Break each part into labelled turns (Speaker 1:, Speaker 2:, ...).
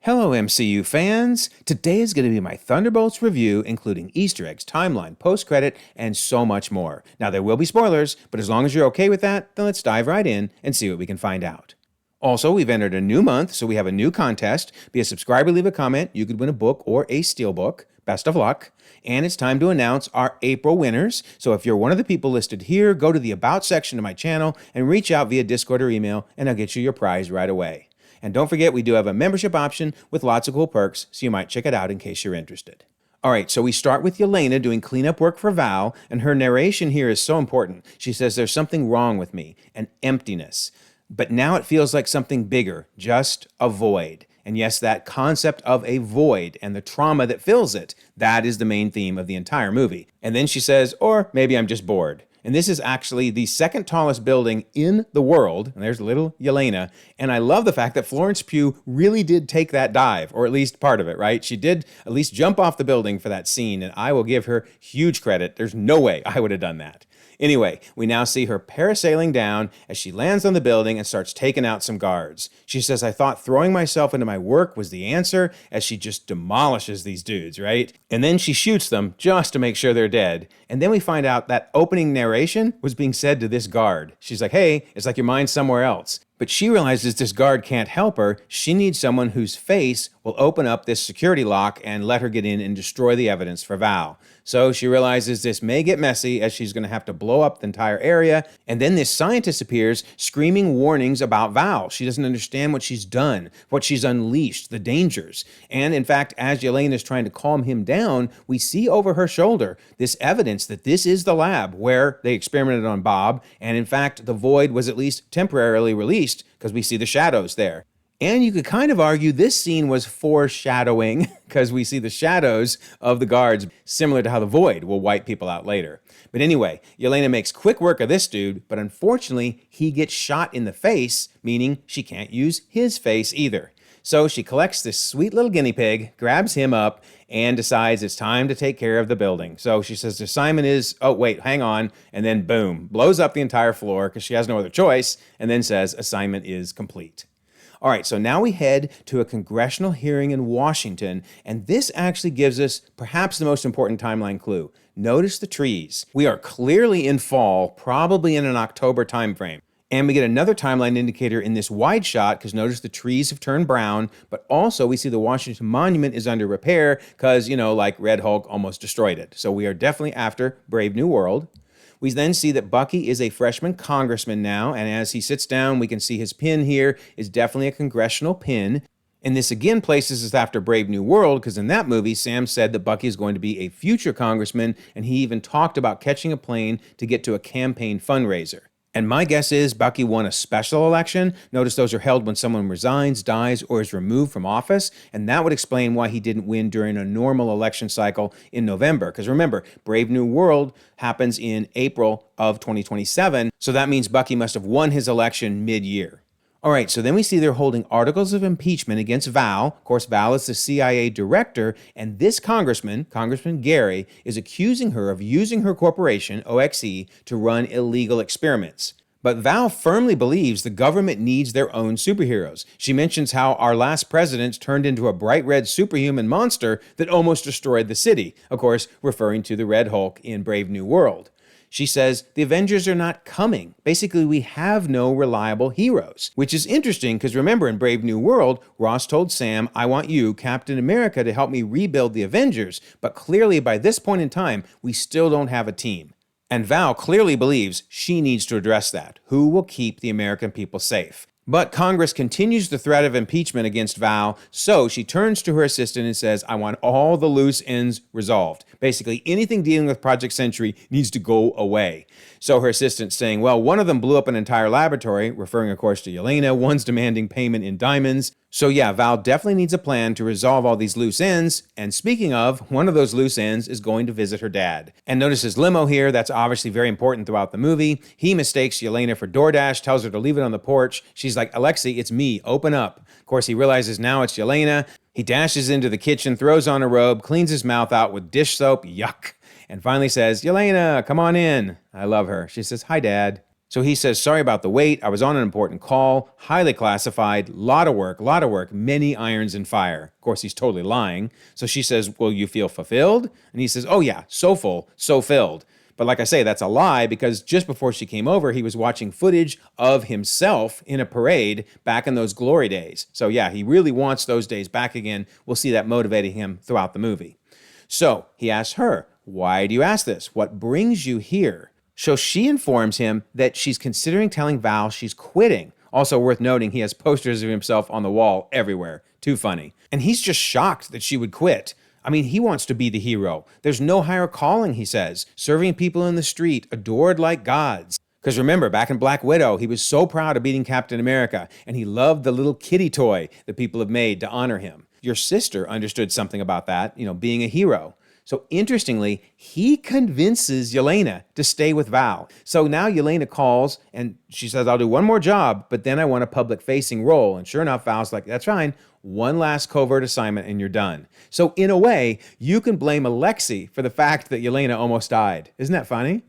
Speaker 1: Hello, MCU fans! Today is going to be my Thunderbolts review, including Easter eggs, timeline, post-credit, and so much more. Now, there will be spoilers, but as long as you're okay with that, then let's dive right in and see what we can find out. Also, we've entered a new month, so we have a new contest. Be a subscriber, leave a comment. You could win a book or a steelbook. Best of luck. And it's time to announce our April winners. So if you're one of the people listed here, go to the About section of my channel and reach out via Discord or email, and I'll get you your prize right away. And don't forget, we do have a membership option with lots of cool perks, so you might check it out in case you're interested. All right, so we start with Yelena doing cleanup work for Val, and her narration here is so important. She says, "There's something wrong with me, an emptiness. But now it feels like something bigger, just a void." And yes, that concept of a void and the trauma that fills it, that is the main theme of the entire movie. And then she says, "Or maybe I'm just bored." And this is actually the second tallest building in the world. And there's little Yelena. And I love the fact that Florence Pugh really did take that dive, or at least part of it, right? She did at least jump off the building for that scene, and I will give her huge credit. There's no way I would have done that. Anyway, we now see her parasailing down as she lands on the building and starts taking out some guards. She says, "I thought throwing myself into my work was the answer," as she just demolishes these dudes, right? And then she shoots them just to make sure they're dead. And then we find out that opening narration was being said to this guard. She's like, "Hey, it's like your mind's somewhere else." But she realizes this guard can't help her. She needs someone whose face will open up this security lock and let her get in and destroy the evidence for Val. So she realizes this may get messy as she's going to have to blow up the entire area. And then this scientist appears screaming warnings about Val. She doesn't understand what she's done, what she's unleashed, the dangers. And in fact, as Yelena is trying to calm him down, we see over her shoulder this evidence that this is the lab where they experimented on Bob. And in fact, the void was at least temporarily released because we see the shadows there. And you could kind of argue this scene was foreshadowing because we see the shadows of the guards, similar to how the void will wipe people out later. But anyway, Yelena makes quick work of this dude, but unfortunately, he gets shot in the face, meaning she can't use his face either. So she collects this sweet little guinea pig, grabs him up, and decides it's time to take care of the building. So she says the assignment is, "Oh, wait, hang on," and then boom, blows up the entire floor because she has no other choice, and then says assignment is complete. All right, so now we head to a congressional hearing in Washington, and this actually gives us perhaps the most important timeline clue. Notice the trees. We are clearly in fall, probably in an October timeframe. And we get another timeline indicator in this wide shot because notice the trees have turned brown, but also we see the Washington Monument is under repair because, like Red Hulk almost destroyed it. So we are definitely after Brave New World. We then see that Bucky is a freshman congressman now, and as he sits down, we can see his pin here is definitely a congressional pin. And this again places us after Brave New World, because in that movie, Sam said that Bucky is going to be a future congressman, and he even talked about catching a plane to get to a campaign fundraiser. And my guess is Bucky won a special election. Notice those are held when someone resigns, dies, or is removed from office. And that would explain why he didn't win during a normal election cycle in November. Because remember, Brave New World happens in April of 2027. So that means Bucky must have won his election mid-year. All right, so then we see they're holding articles of impeachment against Val. Of course, Val is the CIA director, and this congressman, Congressman Gary, is accusing her of using her corporation, OXE, to run illegal experiments. But Val firmly believes the government needs their own superheroes. She mentions how our last president turned into a bright red superhuman monster that almost destroyed the city, of course, referring to the Red Hulk in Brave New World. She says, the Avengers are not coming. Basically, we have no reliable heroes, which is interesting because remember in Brave New World, Ross told Sam, "I want you, Captain America, to help me rebuild the Avengers." But clearly by this point in time, we still don't have a team. And Val clearly believes she needs to address that. Who will keep the American people safe? But Congress continues the threat of impeachment against Val, so she turns to her assistant and says, "I want all the loose ends resolved." Basically, anything dealing with Project Sentry needs to go away. So her assistant's saying, well, one of them blew up an entire laboratory, referring, of course, to Yelena. One's demanding payment in diamonds. So yeah, Val definitely needs a plan to resolve all these loose ends. And speaking of, one of those loose ends is going to visit her dad. And notice his limo here. That's obviously very important throughout the movie. He mistakes Yelena for DoorDash, tells her to leave it on the porch. She's like, "Alexi, it's me. Open up." Of course, he realizes now it's Yelena. He dashes into the kitchen, throws on a robe, cleans his mouth out with dish soap. Yuck. And finally says, "Yelena, come on in." I love her. She says, "Hi, Dad." So he says, sorry about the wait. I was on an important call, highly classified, lot of work, many irons in fire. Of course, he's totally lying. So she says, will you feel fulfilled? And he says, oh yeah, so full, so filled. But like I say, that's a lie because just before she came over, he was watching footage of himself in a parade back in those glory days. So yeah, he really wants those days back again. We'll see that motivating him throughout the movie. So he asks her, why do you ask this? What brings you here? So she informs him that she's considering telling Val she's quitting. Also worth noting, he has posters of himself on the wall everywhere. Too funny. And he's just shocked that she would quit. I mean, he wants to be the hero. There's no higher calling, he says. Serving people in the street, adored like gods. Because remember, back in Black Widow, he was so proud of beating Captain America, and he loved the little kitty toy that people have made to honor him. Your sister understood something about that, being a hero. So interestingly, he convinces Yelena to stay with Val. So now Yelena calls and she says, I'll do one more job, but then I want a public-facing role. And sure enough, Val's like, that's fine. One last covert assignment and you're done. So in a way, you can blame Alexi for the fact that Yelena almost died. Isn't that funny?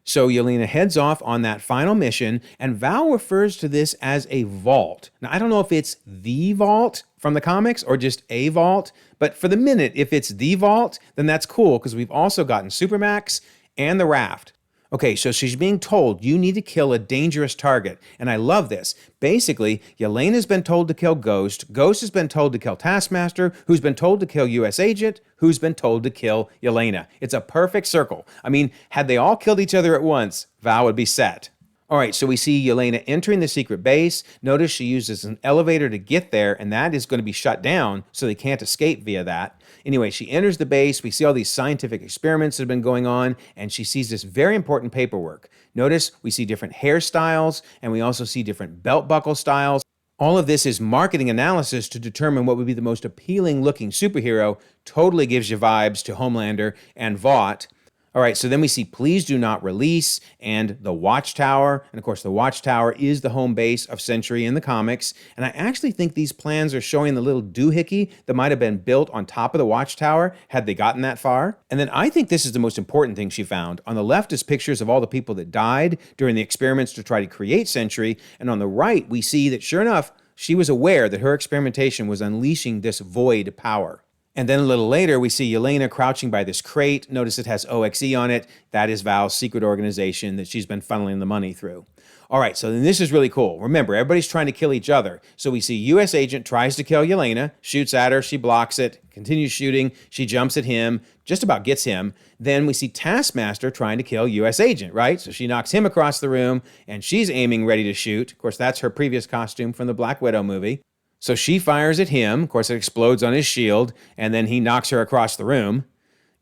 Speaker 1: So Yelena heads off on that final mission, and Val refers to this as a vault. Now, I don't know if it's the vault from the comics or just a vault, but for the minute, if it's the vault, then that's cool because we've also gotten Supermax and the Raft. Okay, so she's being told you need to kill a dangerous target, and I love this. Basically, Yelena's been told to kill Ghost, Ghost has been told to kill Taskmaster, who's been told to kill US Agent, who's been told to kill Yelena. It's a perfect circle. I mean, had they all killed each other at once, Val would be set. All right, so we see Yelena entering the secret base. Notice she uses an elevator to get there, and that is going to be shut down, so they can't escape via that. Anyway, she enters the base. We see all these scientific experiments that have been going on, and she sees this very important paperwork. Notice we see different hairstyles, and we also see different belt buckle styles. All of this is marketing analysis to determine what would be the most appealing looking superhero. Totally gives you vibes to Homelander and Vought. All right, so then we see Please Do Not Release and the Watchtower. And of course, the Watchtower is the home base of Sentry in the comics. And I actually think these plans are showing the little doohickey that might have been built on top of the Watchtower had they gotten that far. And then I think this is the most important thing she found. On the left is pictures of all the people that died during the experiments to try to create Sentry. And on the right, we see that sure enough, she was aware that her experimentation was unleashing this void power. And then a little later, we see Yelena crouching by this crate. Notice it has OXE on it. That is Val's secret organization that she's been funneling the money through. All right, so then this is really cool. Remember, everybody's trying to kill each other. So we see US Agent tries to kill Yelena, shoots at her, she blocks it, continues shooting, she jumps at him, just about gets him. Then we see Taskmaster trying to kill US Agent, right? So she knocks him across the room, and she's aiming ready to shoot. Of course, that's her previous costume from the Black Widow movie. So she fires at him. Of course, it explodes on his shield, and then he knocks her across the room.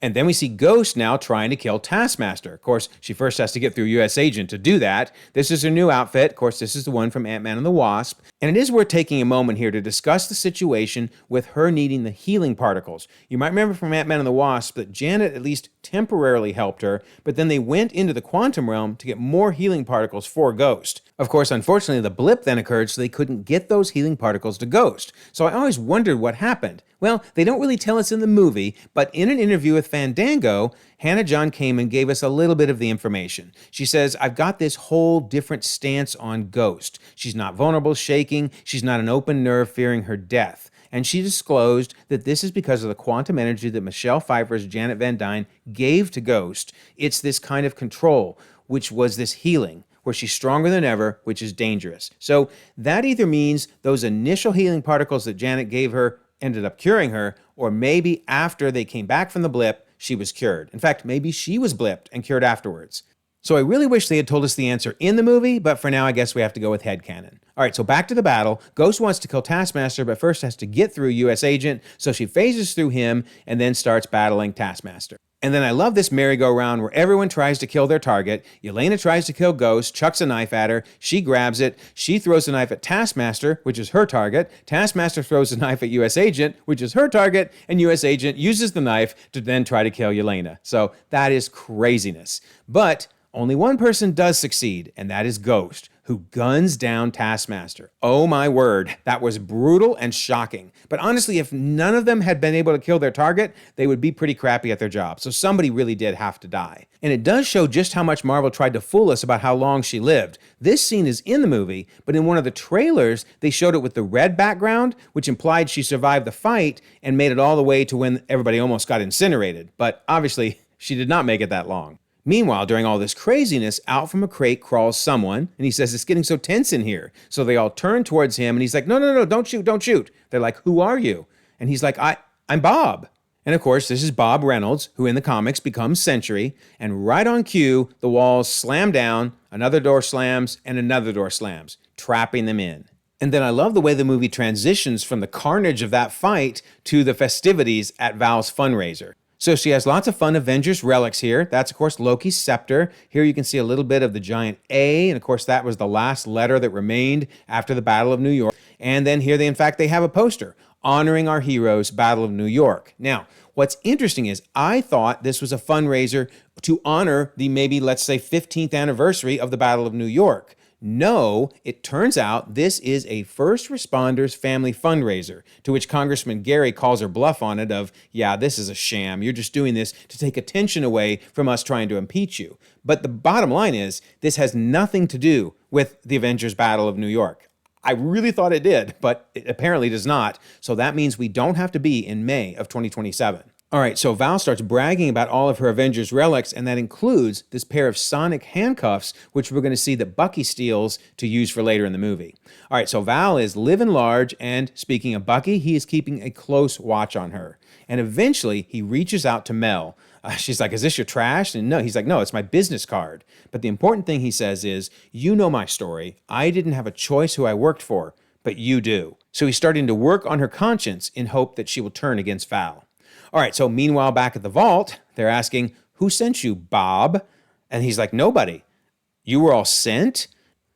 Speaker 1: And then we see Ghost now trying to kill Taskmaster. Of course, she first has to get through US Agent to do that. This is her new outfit. Of course, this is the one from Ant-Man and the Wasp. And it is worth taking a moment here to discuss the situation with her needing the healing particles. You might remember from Ant-Man and the Wasp that Janet at least temporarily helped her, but then they went into the quantum realm to get more healing particles for Ghost. Of course, unfortunately, the blip then occurred, so they couldn't get those healing particles to Ghost. So I always wondered what happened. Well, they don't really tell us in the movie, but in an interview with Fandango, Hannah John came and gave us a little bit of the information. She says, I've got this whole different stance on Ghost. She's not vulnerable, shaking. She's not an open nerve fearing her death. And she disclosed that this is because of the quantum energy that Michelle Pfeiffer's Janet Van Dyne gave to Ghost. It's this kind of control, which was this healing, where she's stronger than ever, which is dangerous. So that either means those initial healing particles that Janet gave her ended up curing her, or maybe after they came back from the blip, she was cured. In fact, maybe she was blipped and cured afterwards. So I really wish they had told us the answer in the movie, but for now, I guess we have to go with headcanon. All right, so back to the battle. Ghost wants to kill Taskmaster, but first has to get through US Agent, so she phases through him and then starts battling Taskmaster. And then I love this merry-go-round where everyone tries to kill their target. Yelena tries to kill Ghost, chucks a knife at her. She grabs it. She throws a knife at Taskmaster, which is her target. Taskmaster throws a knife at US Agent, which is her target. And US Agent uses the knife to then try to kill Yelena. So that is craziness. But only one person does succeed, and that is Ghost, who guns down Taskmaster. Oh my word, that was brutal and shocking. But honestly, if none of them had been able to kill their target, they would be pretty crappy at their job. So somebody really did have to die. And it does show just how much Marvel tried to fool us about how long she lived. This scene is in the movie, but in one of the trailers, they showed it with the red background, which implied she survived the fight and made it all the way to when everybody almost got incinerated. But obviously, she did not make it that long. Meanwhile, during all this craziness, out from a crate crawls someone, and he says, it's getting so tense in here. So they all turn towards him, and he's like, no, don't shoot, don't shoot. They're like, who are you? And he's like, I'm Bob. And of course, this is Bob Reynolds, who in the comics becomes Sentry, and right on cue, the walls slam down, another door slams, and another door slams, trapping them in. And then I love the way the movie transitions from the carnage of that fight to the festivities at Val's fundraiser. So she has lots of fun Avengers relics here. That's, of course, Loki's scepter. Here you can see a little bit of the giant A, and of course, that was the last letter that remained after the Battle of New York. And then here, they have a poster honoring our heroes, Battle of New York. Now, what's interesting is I thought this was a fundraiser to honor the maybe, let's say, 15th anniversary of the Battle of New York. No, it turns out this is a first responders family fundraiser, to which Congressman Gary calls her bluff on it of, yeah, this is a sham. You're just doing this to take attention away from us trying to impeach you. But the bottom line is, this has nothing to do with the Avengers Battle of New York. I really thought it did, but it apparently does not. So that means we don't have to be in May of 2027. All right, so Val starts bragging about all of her Avengers relics, and that includes this pair of sonic handcuffs, which we're going to see that Bucky steals to use for later in the movie. All right, so Val is living large, and speaking of Bucky, he is keeping a close watch on her. And eventually, he reaches out to Mel. She's like, is this your trash? And no, he's like, no, it's my business card. But the important thing he says is, you know my story. I didn't have a choice who I worked for, but you do. So he's starting to work on her conscience in hope that she will turn against Val. All right, so meanwhile, back at the vault, they're asking, who sent you, Bob? And he's like, nobody. You were all sent?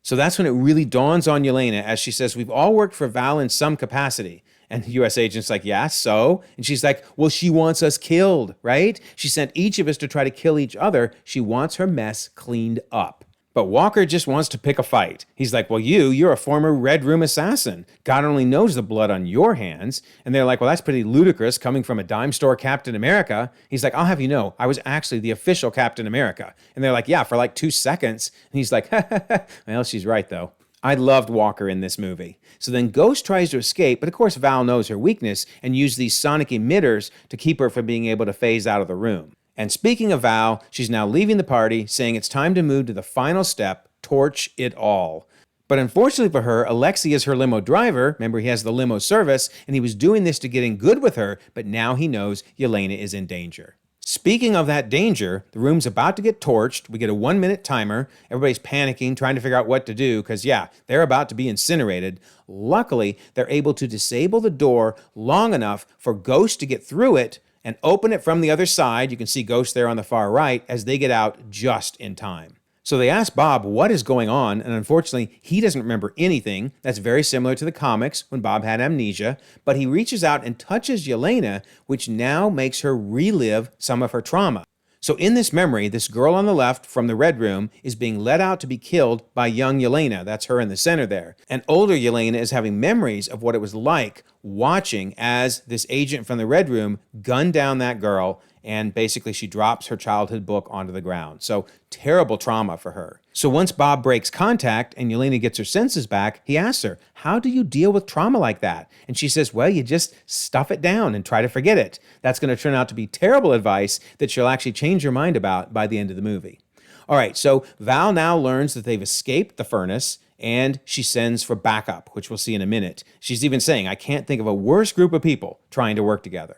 Speaker 1: So that's when it really dawns on Yelena as she says, we've all worked for Val in some capacity. And the U.S. agent's like, yeah, so? And she's like, well, she wants us killed, right? She sent each of us to try to kill each other. She wants her mess cleaned up. But Walker just wants to pick a fight. He's like, well, you're a former Red Room assassin. God only knows the blood on your hands. And they're like, well, that's pretty ludicrous coming from a dime store Captain America. He's like, I'll have you know, I was actually the official Captain America. And they're like, yeah, for like 2 seconds. And he's like, well, she's right, though. I loved Walker in this movie. So then Ghost tries to escape, but of course Val knows her weakness and used these sonic emitters to keep her from being able to phase out of the room. And speaking of Val, she's now leaving the party, saying it's time to move to the final step, torch it all. But unfortunately for her, Alexi is her limo driver. Remember, he has the limo service, and he was doing this to get in good with her, but now he knows Yelena is in danger. Speaking of that danger, the room's about to get torched. We get a 1-minute timer. Everybody's panicking, trying to figure out what to do, because yeah, they're about to be incinerated. Luckily, they're able to disable the door long enough for Ghost to get through it and open it from the other side. You can see Ghost there on the far right as they get out just in time. So they ask Bob what is going on, and unfortunately, he doesn't remember anything. That's very similar to the comics when Bob had amnesia, but he reaches out and touches Yelena, which now makes her relive some of her trauma. So in this memory, this girl on the left from the Red Room is being led out to be killed by young Yelena. That's her in the center there. And older Yelena is having memories of what it was like watching as this agent from the Red Room gunned down that girl, and basically she drops her childhood book onto the ground. So terrible trauma for her. So once Bob breaks contact and Yelena gets her senses back, he asks her, how do you deal with trauma like that? And she says, well, you just stuff it down and try to forget it. That's going to turn out to be terrible advice that she'll actually change her mind about by the end of the movie. All right, so Val now learns that they've escaped the furnace, and she sends for backup, which we'll see in a minute. She's even saying, I can't think of a worse group of people trying to work together.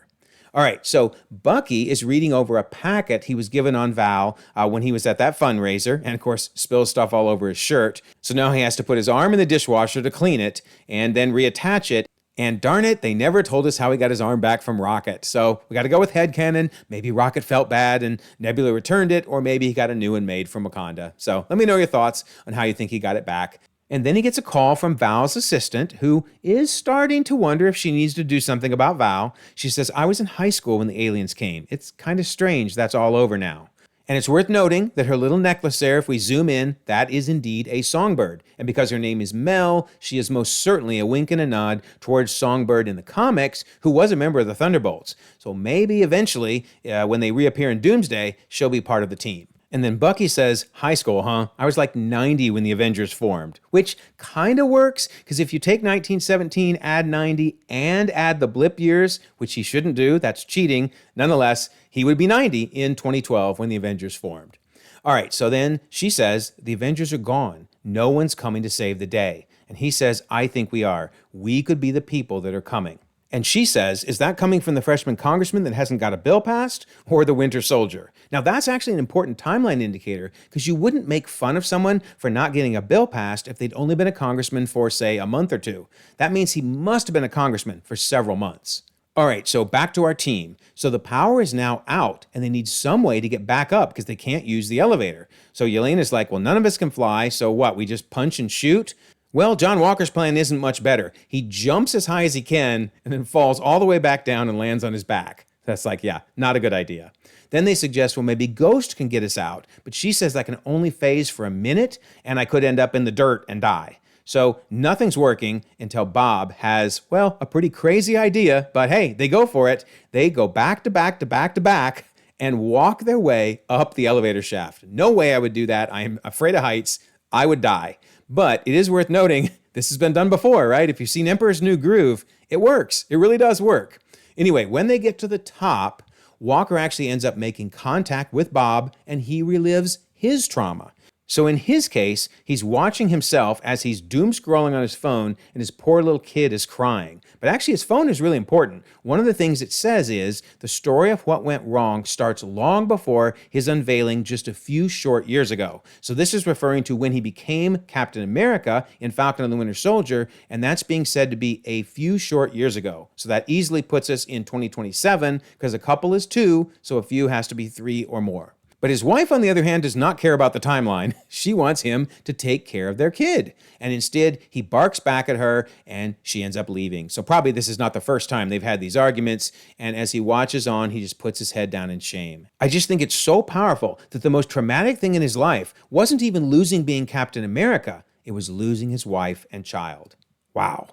Speaker 1: All right, so Bucky is reading over a packet he was given on Val when he was at that fundraiser, and of course spills stuff all over his shirt. So now he has to put his arm in the dishwasher to clean it and then reattach it. And darn it, they never told us how he got his arm back from Rocket. So we got to go with headcanon. Maybe Rocket felt bad and Nebula returned it, or maybe he got a new one made from Wakanda. So let me know your thoughts on how you think he got it back. And then he gets a call from Val's assistant, who is starting to wonder if she needs to do something about Val. She says, I was in high school when the aliens came. It's kind of strange that's all over now. And it's worth noting that her little necklace there, if we zoom in, that is indeed a songbird. And because her name is Mel, she is most certainly a wink and a nod towards Songbird in the comics, who was a member of the Thunderbolts. So maybe eventually, when they reappear in Doomsday, she'll be part of the team. And then Bucky says, high school, huh? I was like 90 when the Avengers formed, which kind of works, because if you take 1917, add 90, and add the blip years, which he shouldn't do, that's cheating. Nonetheless, he would be 90 in 2012 when the Avengers formed. All right, so then she says, the Avengers are gone. No one's coming to save the day. And he says, I think we are. We could be the people that are coming. And she says, is that coming from the freshman congressman that hasn't got a bill passed, or the Winter Soldier? Now, that's actually an important timeline indicator, because you wouldn't make fun of someone for not getting a bill passed if they'd only been a congressman for, say, a month or two. That means he must have been a congressman for several months. All right, so back to our team. So the power is now out, and they need some way to get back up because they can't use the elevator. So Yelena's like, well, none of us can fly, so what, we just punch and shoot? Well, John Walker's plan isn't much better. He jumps as high as he can and then falls all the way back down and lands on his back. That's like, yeah, not a good idea. Then they suggest, well, maybe Ghost can get us out, but she says I can only phase for a minute and I could end up in the dirt and die. So nothing's working until Bob has, well, a pretty crazy idea, but hey, they go for it. They go back to back to back to back and walk their way up the elevator shaft. No way I would do that. I am afraid of heights. I would die. But it is worth noting, this has been done before, right? If you've seen Emperor's New Groove, it works. It really does work. Anyway, when they get to the top, Walker actually ends up making contact with Bob, and he relives his trauma. So in his case, he's watching himself as he's doom scrolling on his phone, and his poor little kid is crying. But actually, his phone is really important. One of the things it says is the story of what went wrong starts long before his unveiling just a few short years ago. So this is referring to when he became Captain America in Falcon and the Winter Soldier, and that's being said to be a few short years ago. So that easily puts us in 2027, because a couple is 2, so a few has to be 3 or more. But his wife, on the other hand, does not care about the timeline. She wants him to take care of their kid. And instead, he barks back at her, and she ends up leaving. So probably this is not the first time they've had these arguments. And as he watches on, he just puts his head down in shame. I just think it's so powerful that the most traumatic thing in his life wasn't even losing being Captain America. It was losing his wife and child. Wow.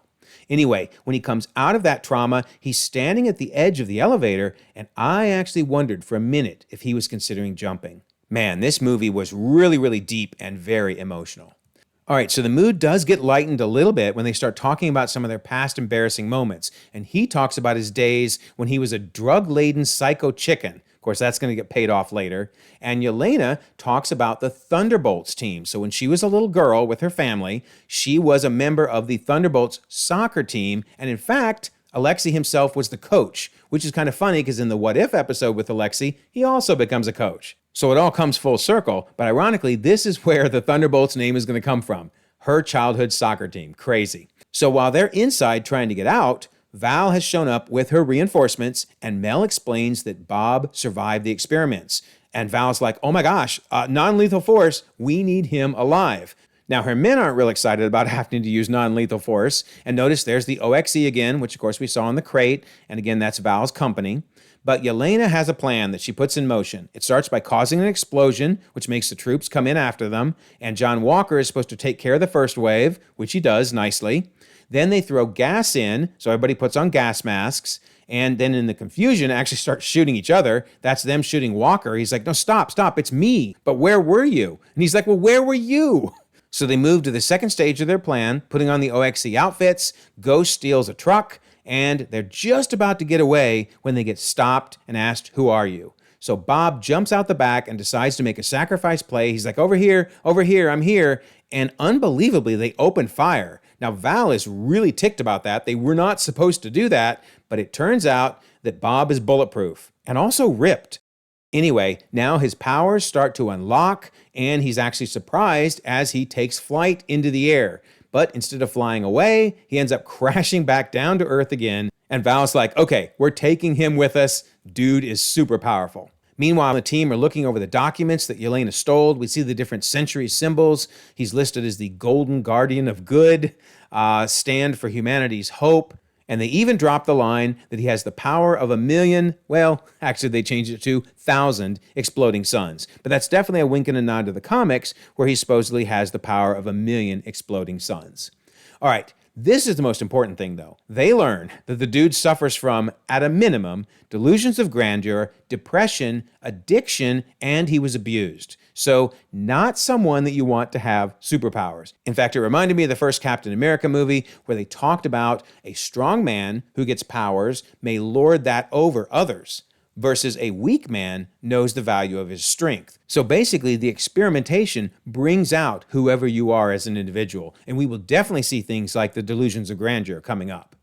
Speaker 1: Anyway, when he comes out of that trauma, he's standing at the edge of the elevator, and I actually wondered for a minute if he was considering jumping. Man, this movie was really, really deep and very emotional. All right, so the mood does get lightened a little bit when they start talking about some of their past embarrassing moments, and he talks about his days when he was a drug-laden psycho chicken. Of course, that's going to get paid off later. And Yelena talks about the Thunderbolts team. So when she was a little girl with her family, she was a member of the Thunderbolts soccer team. And in fact, Alexi himself was the coach, which is kind of funny because in the What If episode with Alexi, he also becomes a coach. So it all comes full circle. But ironically, this is where the Thunderbolts name is going to come from. Her childhood soccer team. Crazy. So while they're inside trying to get out, Val has shown up with her reinforcements, and Mel explains that Bob survived the experiments. And Val's like, oh my gosh, non-lethal force, we need him alive. Now, her men aren't real excited about having to use non-lethal force. And notice there's the OXE again, which of course we saw in the crate. And again, that's Val's company. But Yelena has a plan that she puts in motion. It starts by causing an explosion, which makes the troops come in after them. And John Walker is supposed to take care of the first wave, which he does nicely. Then they throw gas in, so everybody puts on gas masks. And then in the confusion, actually start shooting each other. That's them shooting Walker. He's like, no, stop, it's me. But where were you? And he's like, well, where were you? So they move to the second stage of their plan, putting on the OXE outfits. Ghost steals a truck, and they're just about to get away when they get stopped and asked, who are you? So Bob jumps out the back and decides to make a sacrifice play. He's like, over here, I'm here. And unbelievably, they open fire. Now, Val is really ticked about that. They were not supposed to do that, but it turns out that Bob is bulletproof and also ripped. Anyway, now his powers start to unlock, and he's actually surprised as he takes flight into the air. But instead of flying away, he ends up crashing back down to Earth again. And Val's like, okay, we're taking him with us. Dude is super powerful. Meanwhile, the team are looking over the documents that Yelena stole. We see the different Sentry symbols. He's listed as the Golden Guardian of Good, stand for humanity's hope. And they even drop the line that he has the power of 1,000,000, well, actually they changed it to 1,000 exploding suns. But that's definitely a wink and a nod to the comics, where he supposedly has the power of 1,000,000 exploding suns. All right, this is the most important thing, though. They learn that the dude suffers from, at a minimum, delusions of grandeur, depression, addiction, and he was abused. So, not someone that you want to have superpowers. In fact, it reminded me of the first Captain America movie, where they talked about a strong man who gets powers may lord that over others, versus a weak man knows the value of his strength. So basically, the experimentation brings out whoever you are as an individual, and we will definitely see things like the delusions of grandeur coming up.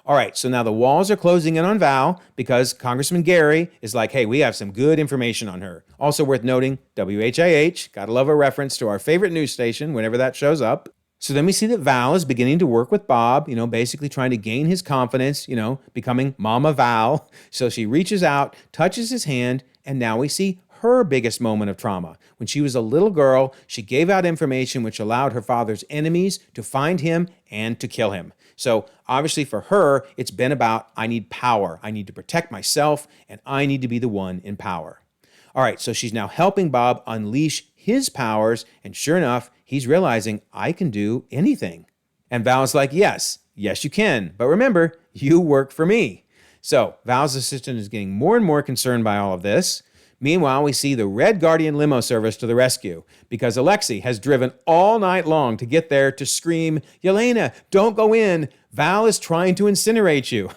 Speaker 1: All right, so now the walls are closing in on Val because Congressman Gary is like, hey, we have some good information on her. Also worth noting, WHIH, gotta love a reference to our favorite news station whenever that shows up. So then we see that Val is beginning to work with Bob, basically trying to gain his confidence, becoming Mama Val. So she reaches out, touches his hand, and now we see her biggest moment of trauma. When she was a little girl, she gave out information which allowed her father's enemies to find him and to kill him. So obviously for her, it's been about, I need power. I need to protect myself, and I need to be the one in power. All right, so she's now helping Bob unleash his powers, and sure enough, he's realizing, I can do anything. And Val's like, yes, you can. But remember, you work for me. So Val's assistant is getting more and more concerned by all of this. Meanwhile, we see the Red Guardian limo service to the rescue because Alexi has driven all night long to get there to scream, Yelena, don't go in. Val is trying to incinerate you.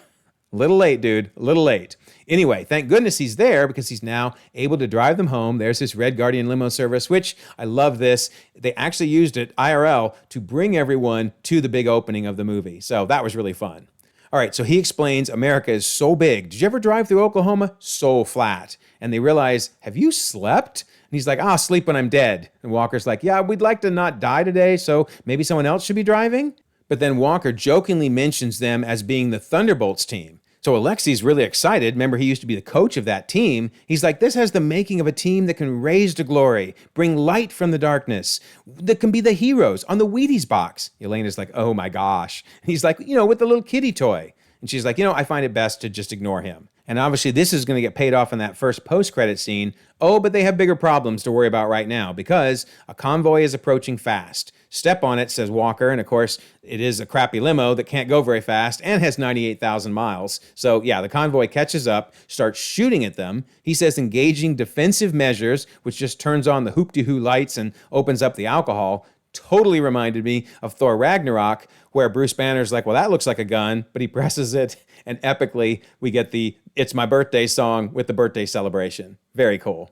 Speaker 1: Little late, dude, a little late. Anyway, thank goodness he's there because he's now able to drive them home. There's this Red Guardian limo service, which I love this. They actually used it IRL to bring everyone to the big opening of the movie. So that was really fun. All right, so he explains America is so big. Did you ever drive through Oklahoma? So flat. And they realize, have you slept? And he's like, I'll sleep when I'm dead. And Walker's like, yeah, we'd like to not die today, so maybe someone else should be driving? But then Walker jokingly mentions them as being the Thunderbolts team. So Alexi's really excited. Remember, he used to be the coach of that team. He's like, this has the making of a team that can raise to glory, bring light from the darkness, that can be the heroes on the Wheaties box. Yelena's like, oh my gosh. And he's like, with the little kitty toy. And she's like, I find it best to just ignore him. And obviously this is going to get paid off in that first post-credit scene. Oh, but they have bigger problems to worry about right now because a convoy is approaching fast. Step on it, says Walker, and of course, it is a crappy limo that can't go very fast and has 98,000 miles. So yeah, the convoy catches up, starts shooting at them. He says engaging defensive measures, which just turns on the hoop-de-hoo lights and opens up the alcohol. Totally reminded me of Thor Ragnarok, where Bruce Banner's like, well, that looks like a gun, but he presses it, and epically, we get the It's My Birthday song with the birthday celebration. Very cool.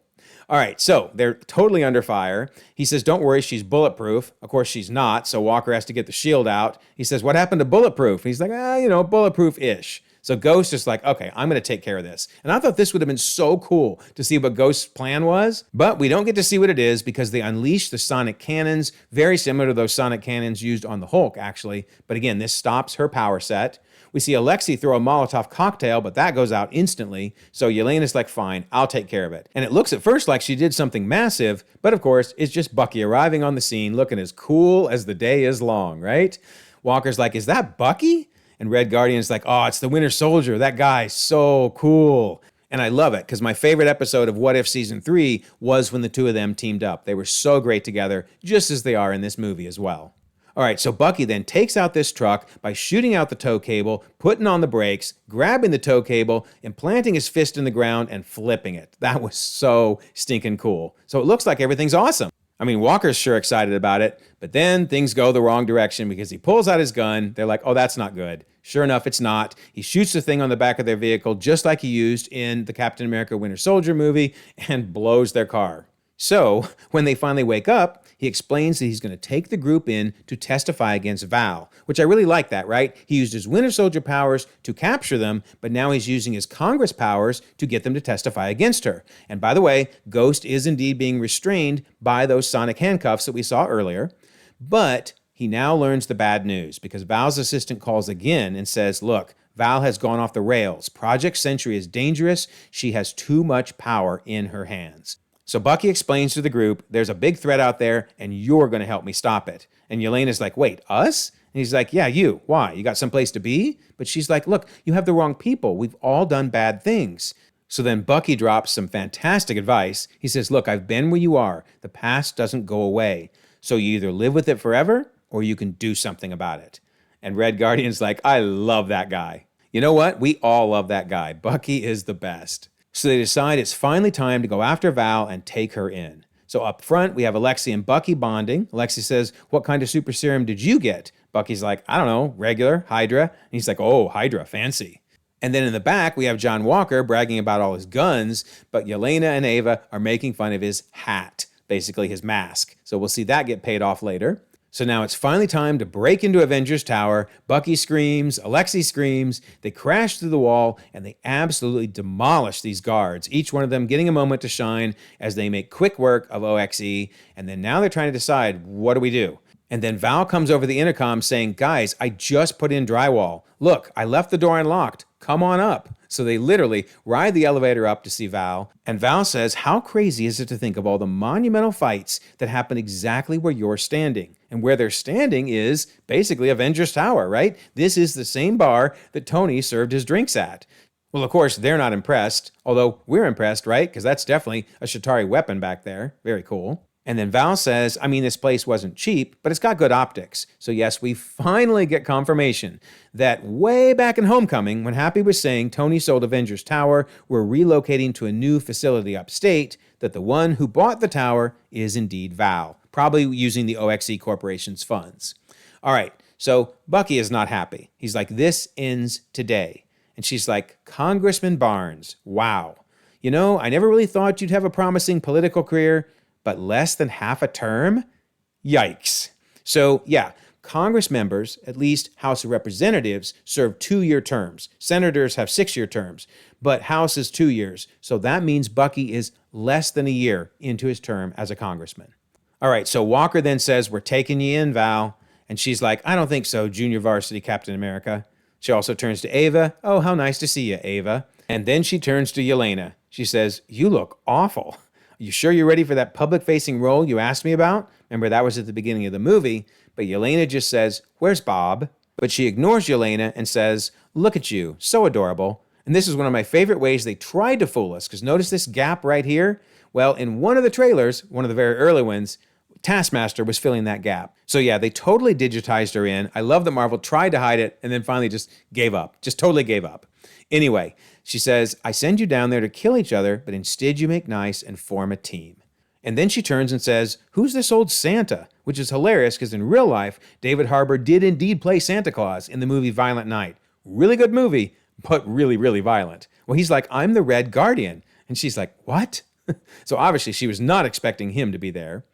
Speaker 1: All right, so they're totally under fire. He says, don't worry, she's bulletproof. Of course, she's not, so Walker has to get the shield out. He says, what happened to bulletproof? And he's like, bulletproof-ish. So Ghost is like, okay, I'm going to take care of this. And I thought this would have been so cool to see what Ghost's plan was, but we don't get to see what it is because they unleash the sonic cannons, very similar to those sonic cannons used on the Hulk, actually. But again, this stops her power set. We see Alexi throw a Molotov cocktail, but that goes out instantly. So Yelena's like, fine, I'll take care of it. And it looks at first like she did something massive, but of course, it's just Bucky arriving on the scene looking as cool as the day is long, right? Walker's like, is that Bucky? And Red Guardian's like, oh, it's the Winter Soldier. That guy's so cool. And I love it because my favorite episode of What If Season 3 was when the two of them teamed up. They were so great together, just as they are in this movie as well. All right, so Bucky then takes out this truck by shooting out the tow cable, putting on the brakes, grabbing the tow cable, and planting his fist in the ground and flipping it. That was so stinking cool. So it looks like everything's awesome. I mean, Walker's sure excited about it, but then things go the wrong direction because he pulls out his gun. They're like, oh, that's not good. Sure enough, it's not. He shoots the thing on the back of their vehicle just like he used in the Captain America Winter Soldier movie and blows their car. So when they finally wake up, he explains that he's going to take the group in to testify against Val, which I really like that, right? He used his Winter Soldier powers to capture them, but now he's using his Congress powers to get them to testify against her. And by the way, Ghost is indeed being restrained by those sonic handcuffs that we saw earlier, but he now learns the bad news because Val's assistant calls again and says, look, Val has gone off the rails. Project Sentry is dangerous. She has too much power in her hands. So Bucky explains to the group, there's a big threat out there, and you're going to help me stop it. And Yelena's like, wait, us? And And he's like, yeah, you. Why? You got someplace to be? But she's like, look, you have the wrong people. We've all done bad things. So then Bucky drops some fantastic advice. He says, look, I've been where you are. The past doesn't go away. So you either live with it forever or you can do something about it. And Red Guardian's like, I love that guy. You know what? We all love that guy. Bucky is the best. So they decide it's finally time to go after Val and take her in. So up front, we have Alexi and Bucky bonding. Alexi says, what kind of super serum did you get? Bucky's like, I don't know, regular, Hydra. And he's like, oh, Hydra, fancy. And then in the back, we have John Walker bragging about all his guns, but Yelena and Ava are making fun of his hat, basically his mask. So we'll see that get paid off later. So now it's finally time to break into Avengers Tower. Bucky screams, Alexi screams, they crash through the wall, and they absolutely demolish these guards, each one of them getting a moment to shine as they make quick work of OXE, and then now they're trying to decide, what do we do? And then Val comes over the intercom saying, guys, I just put in drywall. Look, I left the door unlocked. Come on up. So they literally ride the elevator up to see Val. And Val says, how crazy is it to think of all the monumental fights that happen exactly where you're standing? And where they're standing is basically Avengers Tower, right? This is the same bar that Tony served his drinks at. Well, of course, they're not impressed, although we're impressed, right? Because that's definitely a Shatari weapon back there. Very cool. And then Val says, I mean, this place wasn't cheap, but it's got good optics. So yes, we finally get confirmation that way back in Homecoming, when Happy was saying Tony sold Avengers Tower, we're relocating to a new facility upstate, that the one who bought the tower is indeed Val, probably using the OXE Corporation's funds. All right, so Bucky is not happy. He's like, this ends today. And she's like, Congressman Barnes, wow. You know, I never really thought you'd have a promising political career, but less than half a term? Yikes. So yeah, Congress members, at least House of Representatives, serve 2-year terms. Senators have 6-year terms, but House is 2 years. So that means Bucky is less than a year into his term as a congressman. All right, so Walker then says, we're taking you in, Val. And she's like, I don't think so, Junior Varsity Captain America. She also turns to Ava. Oh, how nice to see you, Ava. And then she turns to Yelena. She says, you look awful. You sure you're ready for that public-facing role you asked me about? Remember, that was at the beginning of the movie. But Yelena just says, where's Bob? But she ignores Yelena and says, look at you, so adorable. And this is one of my favorite ways they tried to fool us, because notice this gap right here? Well, in one of the trailers, one of the very early ones, Taskmaster was filling that gap. So yeah, they totally digitized her in. I love that Marvel tried to hide it and then finally just gave up. Just totally gave up. Anyway, she says, I send you down there to kill each other, but instead you make nice and form a team. And then she turns and says, who's this old Santa? Which is hilarious because in real life, David Harbour did indeed play Santa Claus in the movie Violent Night. Really good movie, but really, really violent. Well, he's like, I'm the Red Guardian. And she's like, what? So obviously she was not expecting him to be there.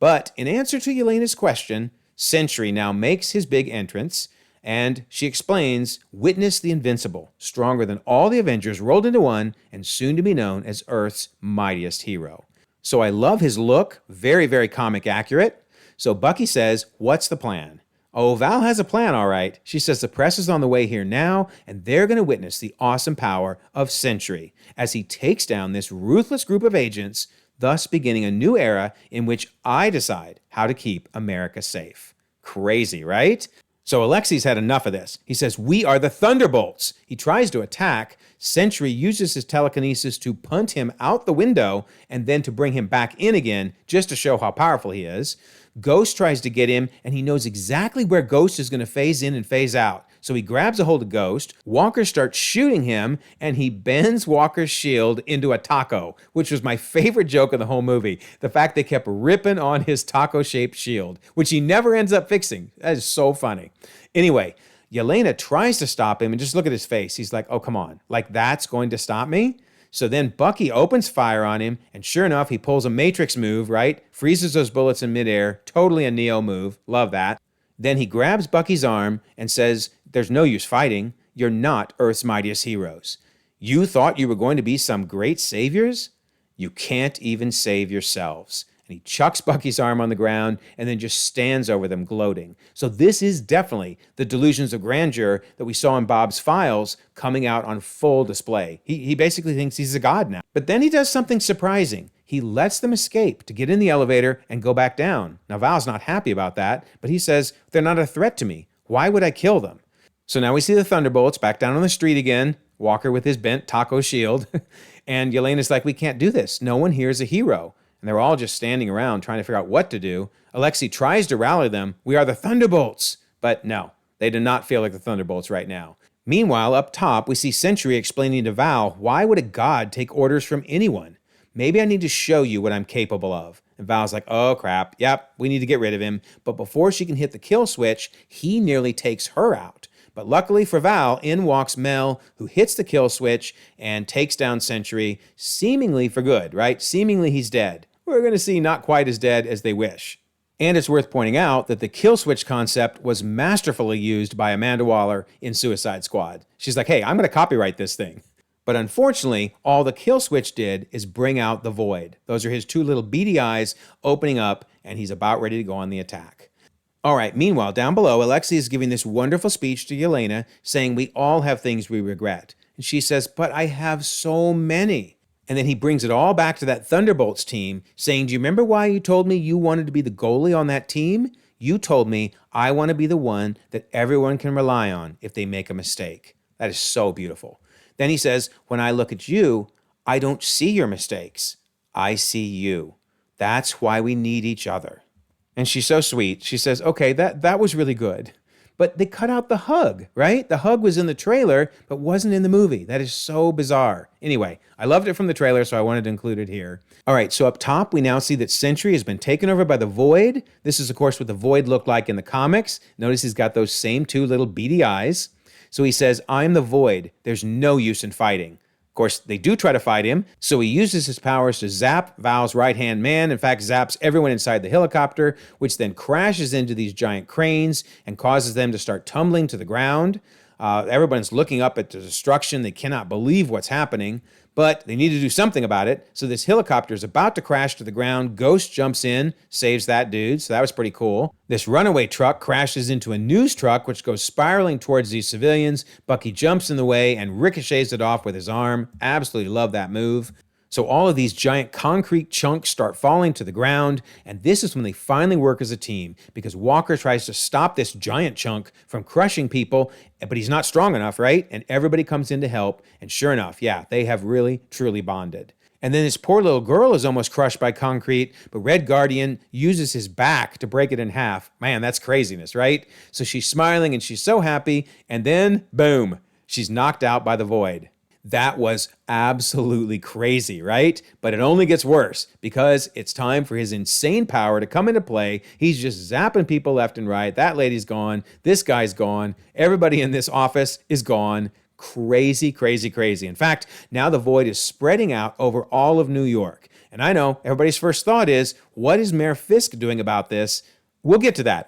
Speaker 1: But in answer to Yelena's question, Sentry now makes his big entrance. And she explains, witness the invincible, stronger than all the Avengers rolled into one and soon to be known as Earth's mightiest hero. So I love his look, very, very comic accurate. So Bucky says, what's the plan? Oh, Val has a plan, all right. She says the press is on the way here now, and they're going to witness the awesome power of Sentry as he takes down this ruthless group of agents, thus beginning a new era in which I decide how to keep America safe. Crazy, right? So Alexi's had enough of this. He says, we are the Thunderbolts. He tries to attack. Sentry uses his telekinesis to punt him out the window and then to bring him back in again just to show how powerful he is. Ghost tries to get him, and he knows exactly where Ghost is going to phase in and phase out. So he grabs a hold of Ghost. Walker starts shooting him, and he bends Walker's shield into a taco, which was my favorite joke of the whole movie. The fact they kept ripping on his taco-shaped shield, which he never ends up fixing. That is so funny. Anyway, Yelena tries to stop him, and just look at his face. He's like, oh, come on. Like, that's going to stop me? So then Bucky opens fire on him, and sure enough, he pulls a Matrix move, right? Freezes those bullets in midair. Totally a Neo move. Love that. Then he grabs Bucky's arm and says, there's no use fighting. You're not Earth's mightiest heroes. You thought you were going to be some great saviors? You can't even save yourselves. And he chucks Bucky's arm on the ground and then just stands over them gloating. So this is definitely the delusions of grandeur that we saw in Bob's files coming out on full display. He basically thinks he's a god now. But then he does something surprising. He lets them escape to get in the elevator and go back down. Now Val's not happy about that, but he says, they're not a threat to me. Why would I kill them? So now we see the Thunderbolts back down on the street again, Walker with his bent taco shield, and Yelena's like, we can't do this. No one here is a hero. And they're all just standing around trying to figure out what to do. Alexi tries to rally them. We are the Thunderbolts. But no, they do not feel like the Thunderbolts right now. Meanwhile, up top, we see Sentry explaining to Val, why would a god take orders from anyone? Maybe I need to show you what I'm capable of. And Val's like, oh crap, yep, we need to get rid of him. But before she can hit the kill switch, he nearly takes her out. But luckily for Val, in walks Mel, who hits the kill switch and takes down Sentry, seemingly for good, right? Seemingly he's dead. We're going to see not quite as dead as they wish. And it's worth pointing out that the kill switch concept was masterfully used by Amanda Waller in Suicide Squad. She's like, hey, I'm going to copyright this thing. But unfortunately, all the kill switch did is bring out the Void. Those are his two little beady eyes opening up, and he's about ready to go on the attack. All right, meanwhile, down below, Alexi is giving this wonderful speech to Yelena, saying we all have things we regret. And she says, but I have so many. And then he brings it all back to that Thunderbolts team, saying, do you remember why you told me you wanted to be the goalie on that team? You told me I want to be the one that everyone can rely on if they make a mistake. That is so beautiful. Then he says, when I look at you, I don't see your mistakes. I see you. That's why we need each other. And she's so sweet. She says, okay, that was really good. But they cut out the hug, right? The hug was in the trailer, but wasn't in the movie. That is so bizarre. Anyway, I loved it from the trailer, so I wanted to include it here. All right, so up top, we now see that Sentry has been taken over by the Void. This is, of course, what the Void looked like in the comics. Notice he's got those same two little beady eyes. So he says, I'm the Void. There's no use in fighting. Of course, they do try to fight him, so he uses his powers to zap Val's right-hand man, in fact, zaps everyone inside the helicopter, which then crashes into these giant cranes and causes them to start tumbling to the ground. Everyone's looking up at the destruction. They cannot believe what's happening, but they need to do something about it. So this helicopter is about to crash to the ground. Ghost jumps in, saves that dude, so that was pretty cool. This runaway truck crashes into a news truck, which goes spiraling towards these civilians. Bucky jumps in the way and ricochets it off with his arm. Absolutely love that move. So all of these giant concrete chunks start falling to the ground, and this is when they finally work as a team, because Walker tries to stop this giant chunk from crushing people, but he's not strong enough, right? And everybody comes in to help, and sure enough, yeah, they have really, truly bonded. And then this poor little girl is almost crushed by concrete, but Red Guardian uses his back to break it in half. Man, that's craziness, right? So she's smiling, and she's so happy, and then, boom, she's knocked out by the Void. That was absolutely crazy, right? But it only gets worse because it's time for his insane power to come into play. He's just zapping people left and right. That lady's gone. This guy's gone. Everybody in this office is gone. Crazy, crazy, crazy. In fact, now the Void is spreading out over all of New York. And I know everybody's first thought is, what is Mayor Fisk doing about this? We'll get to that.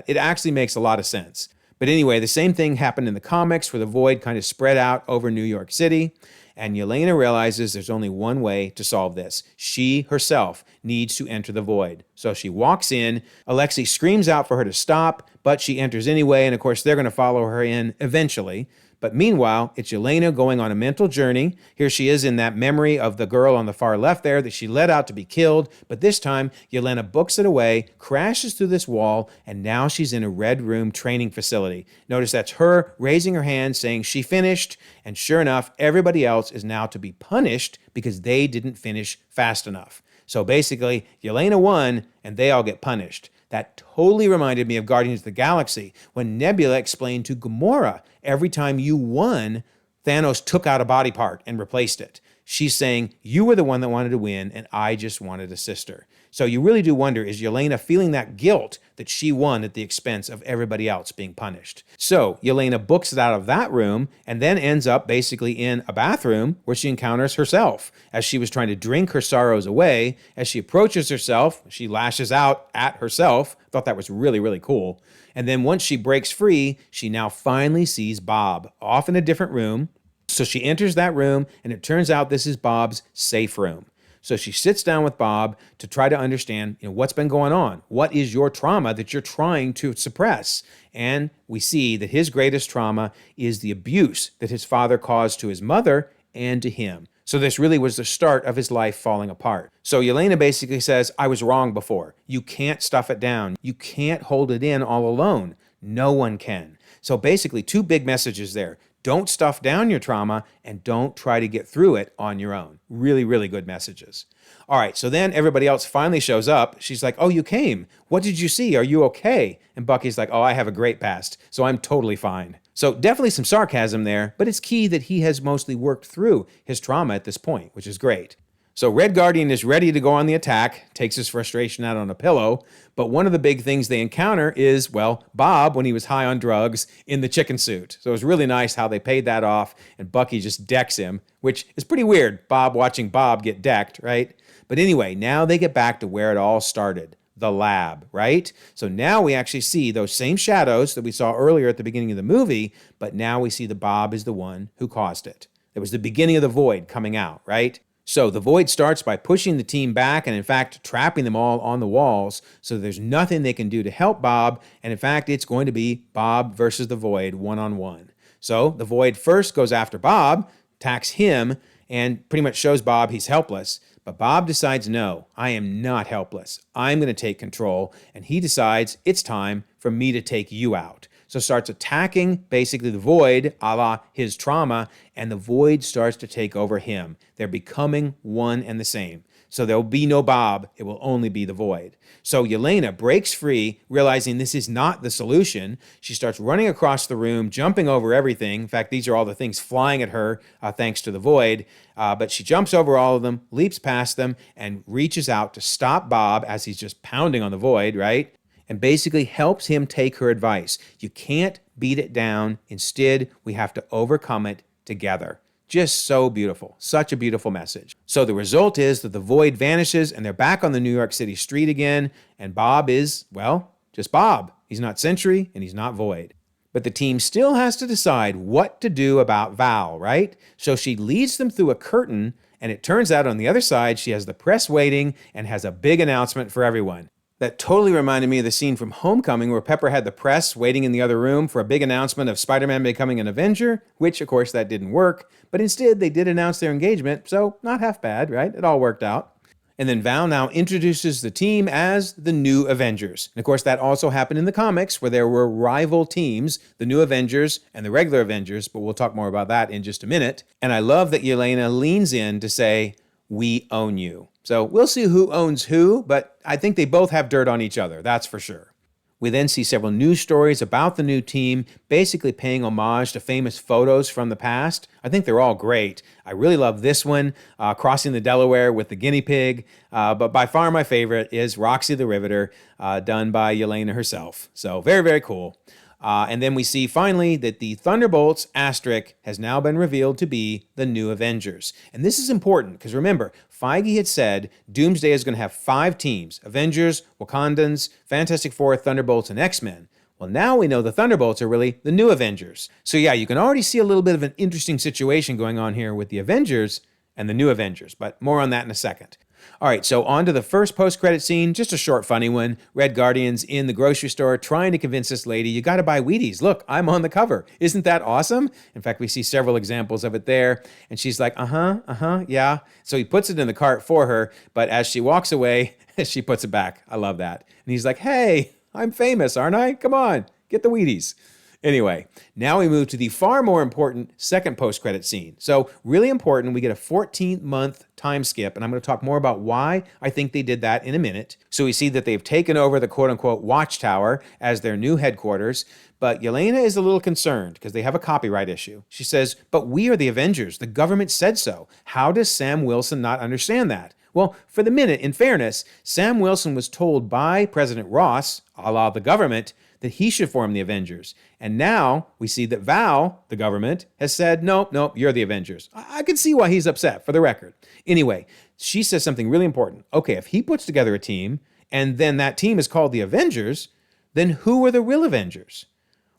Speaker 1: It actually makes a lot of sense. But anyway, the same thing happened in the comics where the Void kind of spread out over New York City. And Yelena realizes there's only one way to solve this. She herself needs to enter the Void. So she walks in. Alexi screams out for her to stop, but she enters anyway. And of course, they're going to follow her in eventually. But meanwhile, it's Yelena going on a mental journey. Here she is in that memory of the girl on the far left there that she let out to be killed. But this time, Yelena books it away, crashes through this wall, and now she's in a Red Room training facility. Notice that's her raising her hand saying she finished. And sure enough, everybody else is now to be punished because they didn't finish fast enough. So basically, Yelena won, and they all get punished. That totally reminded me of Guardians of the Galaxy when Nebula explained to Gamora, every time you won, Thanos took out a body part and replaced it. She's saying, you were the one that wanted to win, and I just wanted a sister. So you really do wonder, is Yelena feeling that guilt that she won at the expense of everybody else being punished? So Yelena books it out of that room and then ends up basically in a bathroom where she encounters herself. As she was trying to drink her sorrows away, as she approaches herself, she lashes out at herself. Thought that was really, really cool. And then once she breaks free, she now finally sees Bob off in a different room. So she enters that room, and it turns out this is Bob's safe room. So she sits down with Bob to try to understand, what's been going on. What is your trauma that you're trying to suppress? And we see that his greatest trauma is the abuse that his father caused to his mother and to him. So this really was the start of his life falling apart. So Yelena basically says, I was wrong before. You can't stuff it down. You can't hold it in all alone. No one can. So basically, two big messages there. Don't stuff down your trauma and don't try to get through it on your own. Really, really good messages. All right, so then everybody else finally shows up. She's like, oh, you came. What did you see? Are you okay? And Bucky's like, oh, I have a great past, so I'm totally fine. So definitely some sarcasm there, but it's key that he has mostly worked through his trauma at this point, which is great. So Red Guardian is ready to go on the attack, takes his frustration out on a pillow, but one of the big things they encounter is, well, Bob when he was high on drugs in the chicken suit. So it was really nice how they paid that off, and Bucky just decks him, which is pretty weird, Bob watching Bob get decked, right? But anyway, now they get back to where it all started, the lab, right? So now we actually see those same shadows that we saw earlier at the beginning of the movie, but now we see that Bob is the one who caused it. It was the beginning of the void coming out, right? So the void starts by pushing the team back and, in fact, trapping them all on the walls so there's nothing they can do to help Bob. And, in fact, it's going to be Bob versus the void one-on-one. So the void first goes after Bob, attacks him, and pretty much shows Bob he's helpless. But Bob decides, no, I am not helpless. I'm going to take control. And he decides it's time for me to take you out. So starts attacking basically the void, a la his trauma, and the void starts to take over him. They're becoming one and the same. So there will be no Bob, it will only be the void. So Yelena breaks free, realizing this is not the solution. She starts running across the room, jumping over everything. In fact, these are all the things flying at her thanks to the void. But she jumps over all of them, leaps past them, and reaches out to stop Bob as he's just pounding on the void, right? And basically helps him take her advice. You can't beat it down. Instead, we have to overcome it together. Just so beautiful. Such a beautiful message. So the result is that the void vanishes and they're back on the New York City street again. And Bob is, well, just Bob. He's not Sentry and he's not void. But the team still has to decide what to do about Val, right? So she leads them through a curtain, and it turns out on the other side, she has the press waiting and has a big announcement for everyone. That totally reminded me of the scene from Homecoming where Pepper had the press waiting in the other room for a big announcement of Spider-Man becoming an Avenger, which, of course, that didn't work. But instead, they did announce their engagement, so not half bad, right? It all worked out. And then Val now introduces the team as the New Avengers. And of course, that also happened in the comics where there were rival teams, the New Avengers and the regular Avengers, but we'll talk more about that in just a minute. And I love that Yelena leans in to say, we own you. So we'll see who owns who, but I think they both have dirt on each other, that's for sure. We then see several news stories about the new team, basically paying homage to famous photos from the past. I think they're all great. I really love this one, crossing the Delaware with the guinea pig, but by far my favorite is Roxy the Riveter, done by Yelena herself. So very, very cool. And then we see finally that the Thunderbolts asterisk has now been revealed to be the New Avengers. And this is important because remember, Feige had said Doomsday is going to have 5 teams: Avengers, Wakandans, Fantastic Four, Thunderbolts, and X-Men. Well, now we know the Thunderbolts are really the New Avengers. So yeah, you can already see a little bit of an interesting situation going on here with the Avengers and the New Avengers, but more on that in a second. All right, so on to the first post-credit scene, just a short, funny one. Red Guardian's in the grocery store trying to convince this lady, you got to buy Wheaties. Look, I'm on the cover. Isn't that awesome? In fact, we see several examples of it there. And she's like, yeah. So he puts it in the cart for her, but as she walks away, she puts it back. I love that. And he's like, hey, I'm famous, aren't I? Come on, get the Wheaties. Anyway, now we move to the far more important second post-credit scene. So really important, we get a 14-month time skip, and I'm going to talk more about why I think they did that in a minute. So we see that they've taken over the quote-unquote watchtower as their new headquarters, but Yelena is a little concerned because they have a copyright issue. She says, but we are the Avengers. The government said so. How does Sam Wilson not understand that? Well, for the minute, in fairness, Sam Wilson was told by President Ross, a la the government, that he should form the Avengers. And now we see that Val, the government, has said, nope, you're the Avengers. I can see why he's upset, for the record. Anyway, she says something really important. Okay, if he puts together a team, and then that team is called the Avengers, then who are the real Avengers?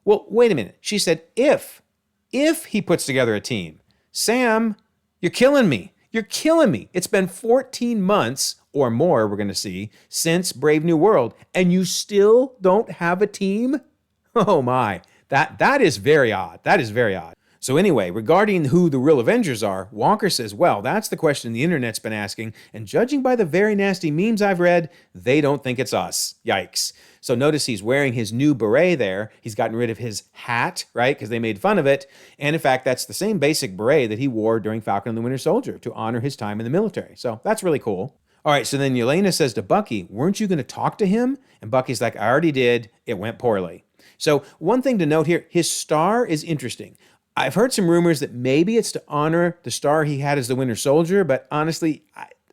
Speaker 1: Well, wait a minute. She said, if he puts together a team. Sam, you're killing me. You're killing me. It's been 14 months or more, we're going to see, since Brave New World, and you still don't have a team? Oh my, that is very odd. That is very odd. So anyway, regarding who the real Avengers are, Walker says, well, that's the question the internet's been asking, and judging by the very nasty memes I've read, they don't think it's us. Yikes. So notice he's wearing his new beret there. He's gotten rid of his hat, right, because they made fun of it. And in fact, that's the same basic beret that he wore during Falcon and the Winter Soldier to honor his time in the military. So that's really cool. All right, so then Yelena says to Bucky, weren't you going to talk to him? And Bucky's like, I already did. It went poorly. So one thing to note here, his star is interesting. I've heard some rumors that maybe it's to honor the star he had as the Winter Soldier, but honestly,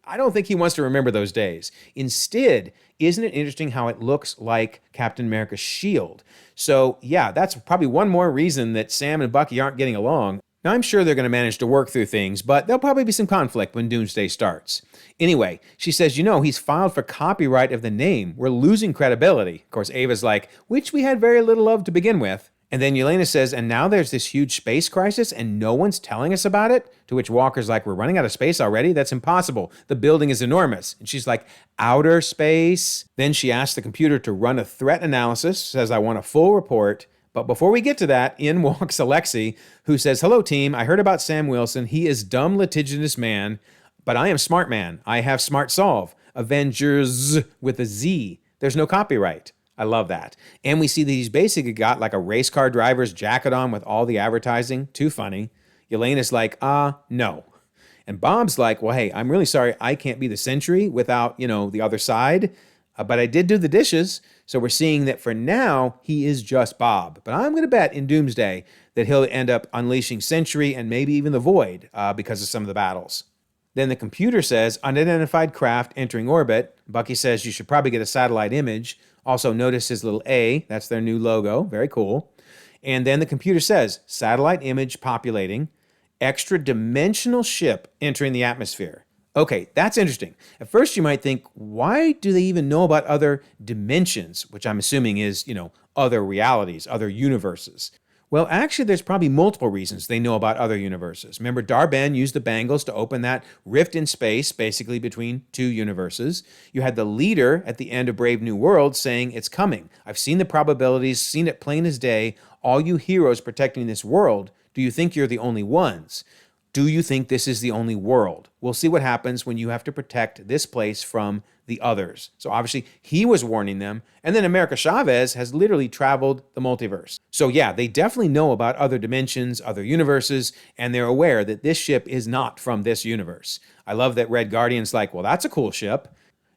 Speaker 1: I don't think he wants to remember those days. Instead, isn't it interesting how it looks like Captain America's shield? So yeah, that's probably one more reason that Sam and Bucky aren't getting along. Now, I'm sure they're going to manage to work through things, but there'll probably be some conflict when Doomsday starts. Anyway, she says, he's filed for copyright of the name. We're losing credibility. Of course, Ava's like, which we had very little of to begin with. And then Yelena says, and now there's this huge space crisis and no one's telling us about it? To which Walker's like, we're running out of space already? That's impossible. The building is enormous. And she's like, outer space? Then she asks the computer to run a threat analysis, says, I want a full report. But before we get to that, in walks Alexi, who says, hello team, I heard about Sam Wilson. He is dumb litigious man, but I am smart man. I have smart solve. Avengers with a Z. There's no copyright. I love that. And we see that he's basically got like a race car driver's jacket on with all the advertising. Too funny. Yelena's like, no. And Bob's like, well, hey, I'm really sorry I can't be the Sentry without, the other side. But I did do the dishes. So we're seeing that for now, he is just Bob. But I'm going to bet in Doomsday that he'll end up unleashing Sentry and maybe even the Void because of some of the battles. Then the computer says, unidentified craft entering orbit. Bucky says you should probably get a satellite image. Also notice his little A. That's their new logo. Very cool. And then the computer says, satellite image populating. Extra dimensional ship entering the atmosphere. Okay, that's interesting. At first you might think, why do they even know about other dimensions? Which I'm assuming is, other realities, other universes. Well, actually, there's probably multiple reasons they know about other universes. Remember, Dar-Ben used the bangles to open that rift in space, basically between two universes. You had the leader at the end of Brave New World saying, it's coming. I've seen the probabilities, seen it plain as day. All you heroes protecting this world, do you think you're the only ones? Do you think this is the only world? We'll see what happens when you have to protect this place from the others. So obviously, he was warning them. And then America Chavez has literally traveled the multiverse. So yeah, they definitely know about other dimensions, other universes, and they're aware that this ship is not from this universe. I love that Red Guardian's like, well, that's a cool ship.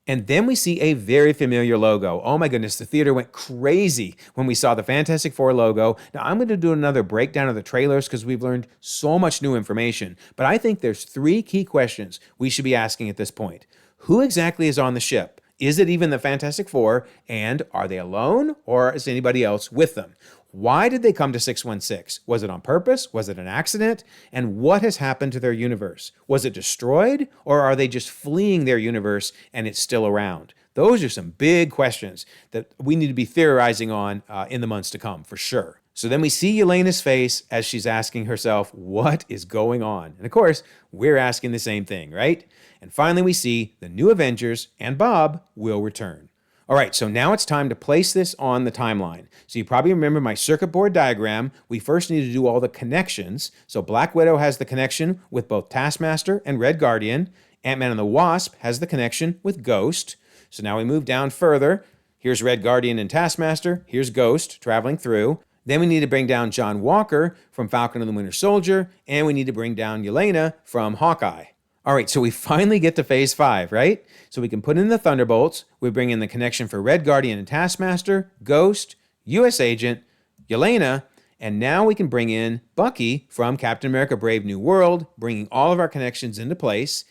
Speaker 1: And then we see a very familiar logo. Oh my goodness, the theater went crazy when we saw the Fantastic Four logo. Now, I'm going to do another breakdown of the trailers because we've learned so much new information. But I think there's 3 key questions we should be asking at this point. Who exactly is on the ship? Is it even the Fantastic Four? And are they alone or is anybody else with them? Why did they come to 616? Was it on purpose? Was it an accident? And what has happened to their universe? Was it destroyed or are they just fleeing their universe and it's still around? Those are some big questions that we need to be theorizing on in the months to come for sure. So then we see Yelena's face as she's asking herself, what is going on? And of course, we're asking the same thing, right? And finally, we see the new Avengers and Bob will return. All right, so now it's time to place this on the timeline. So you probably remember my circuit board diagram. We first need to do all the connections. So Black Widow has the connection with both Taskmaster and Red Guardian. Ant-Man and the Wasp has the connection with Ghost. So now we move down further. Here's Red Guardian and Taskmaster. Here's Ghost traveling through. Then we need to bring down John Walker from Falcon and the Winter Soldier. And we need to bring down Yelena from Hawkeye. All right, so we finally get to phase 5, right? So we can put in the Thunderbolts. We bring in the connection for Red Guardian and Taskmaster, Ghost, U.S. Agent, Yelena, and now we can bring in Bucky from Captain America Brave New World, bringing all of our connections into place.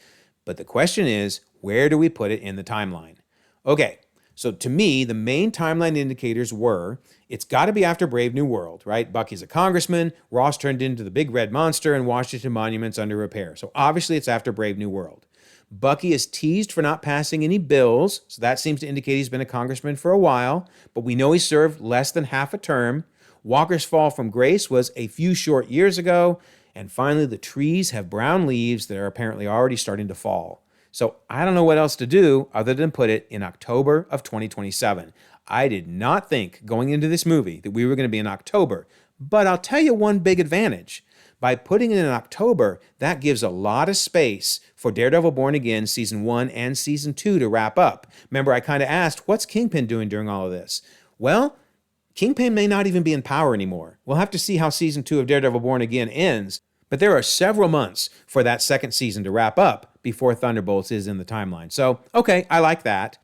Speaker 1: But the question is, where do we put it in the timeline? Okay, so to me, the main timeline indicators were, it's got to be after Brave New World, right? Bucky's a congressman, Ross turned into the big red monster, and Washington Monument's under repair. So obviously it's after Brave New World. Bucky is teased for not passing any bills, so that seems to indicate he's been a congressman for a while, but we know he served less than half a term. Walker's fall from grace was a few short years ago, and finally the trees have brown leaves that are apparently already starting to fall. So I don't know what else to do other than put it in October of 2027. I did not think going into this movie that we were going to be in October, but I'll tell you one big advantage. By putting it in October, that gives a lot of space for Daredevil Born Again Season 1 and Season 2 to wrap up. Remember, I kind of asked, what's Kingpin doing during all of this? Well, Kingpin may not even be in power anymore. We'll have to see how Season 2 of Daredevil Born Again ends, but there are several months for that second season to wrap up before Thunderbolts is in the timeline. So, okay, I like that.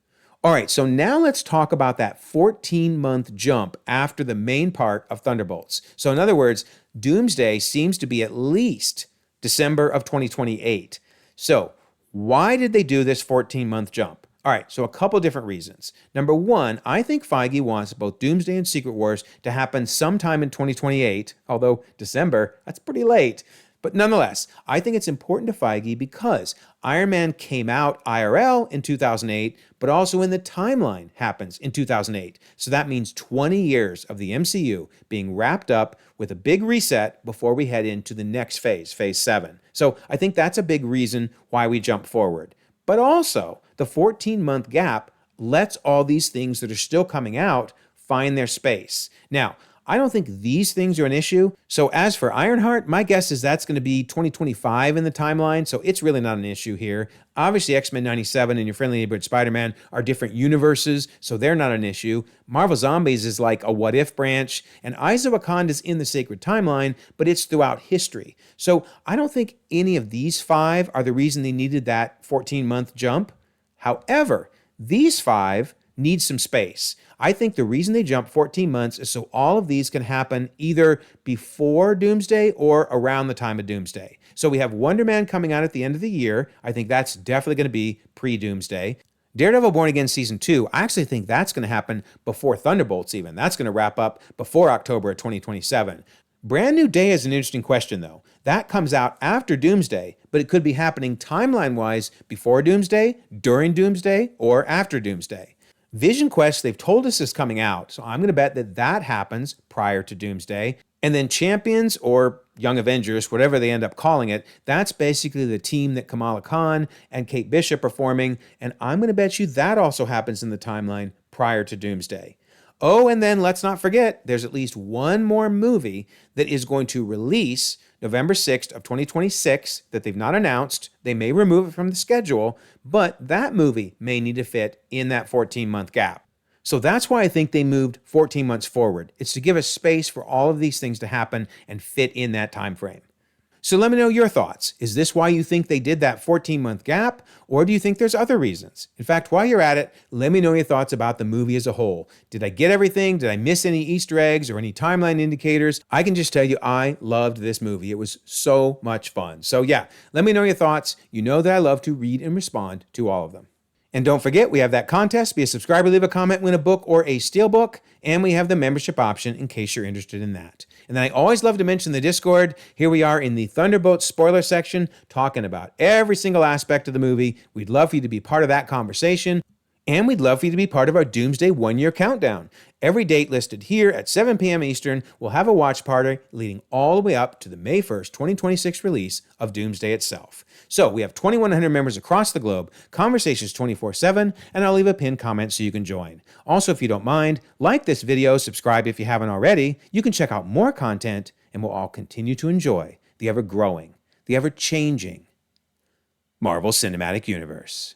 Speaker 1: All right, so now let's talk about that 14-month jump after the main part of Thunderbolts. So in other words, Doomsday seems to be at least December of 2028. So why did they do this 14-month jump? All right, so a couple different reasons. Number one, I think Feige wants both Doomsday and Secret Wars to happen sometime in 2028, although December, that's pretty late. But nonetheless, I think it's important to Feige because Iron Man came out IRL in 2008, but also in the timeline happens in 2008. So that means 20 years of the MCU being wrapped up with a big reset before we head into the next phase, Phase 7. So I think that's a big reason why we jump forward. But also, the 14-month gap lets all these things that are still coming out find their space. Now, I don't think these things are an issue. So as for Ironheart, my guess is that's going to be 2025 in the timeline, so it's really not an issue here. Obviously, X-Men 97 and Your Friendly Neighborhood Spider-Man are different universes, so they're not an issue. Marvel Zombies is like a what-if branch, and Eyes of Wakanda is in the Sacred Timeline, but it's throughout history. So I don't think any of these five are the reason they needed that 14-month jump. However, these five need some space. I think the reason they jumped 14 months is so all of these can happen either before Doomsday or around the time of Doomsday. So we have Wonder Man coming out at the end of the year. I think that's definitely going to be pre-Doomsday. Daredevil Born Again Season 2, I actually think that's going to happen before Thunderbolts even. That's going to wrap up before October of 2027. Brand New Day is an interesting question, though. That comes out after Doomsday, but it could be happening timeline-wise before Doomsday, during Doomsday, or after Doomsday. Vision Quest, they've told us is coming out, so I'm going to bet that that happens prior to Doomsday. And then Champions, or Young Avengers, whatever they end up calling it, that's basically the team that Kamala Khan and Kate Bishop are forming, and I'm going to bet you that also happens in the timeline prior to Doomsday. Oh, and then let's not forget, there's at least one more movie that is going to release November 6th of 2026 that they've not announced. They may remove it from the schedule, but that movie may need to fit in that 14-month gap. So that's why I think they moved 14 months forward. It's to give us space for all of these things to happen and fit in that time frame. So let me know your thoughts. Is this why you think they did that 14-month gap, or do you think there's other reasons? In fact, while you're at it, let me know your thoughts about the movie as a whole. Did I get everything? Did I miss any Easter eggs or any timeline indicators? I can just tell you I loved this movie. It was so much fun. So yeah, let me know your thoughts. You know that I love to read and respond to all of them. And don't forget, we have that contest. Be a subscriber, leave a comment, win a book or a steelbook. And we have the membership option in case you're interested in that. And then I always love to mention the Discord. Here we are in the Thunderbolts spoiler section, talking about every single aspect of the movie. We'd love for you to be part of that conversation. And we'd love for you to be part of our Doomsday one-year countdown. Every date listed here at 7 p.m. Eastern will have a watch party leading all the way up to the May 1st, 2026 release of Doomsday itself. So we have 2,100 members across the globe, conversations 24/7, and I'll leave a pinned comment so you can join. Also, if you don't mind, like this video, subscribe if you haven't already. You can check out more content, and we'll all continue to enjoy the ever-growing, the ever-changing Marvel Cinematic Universe.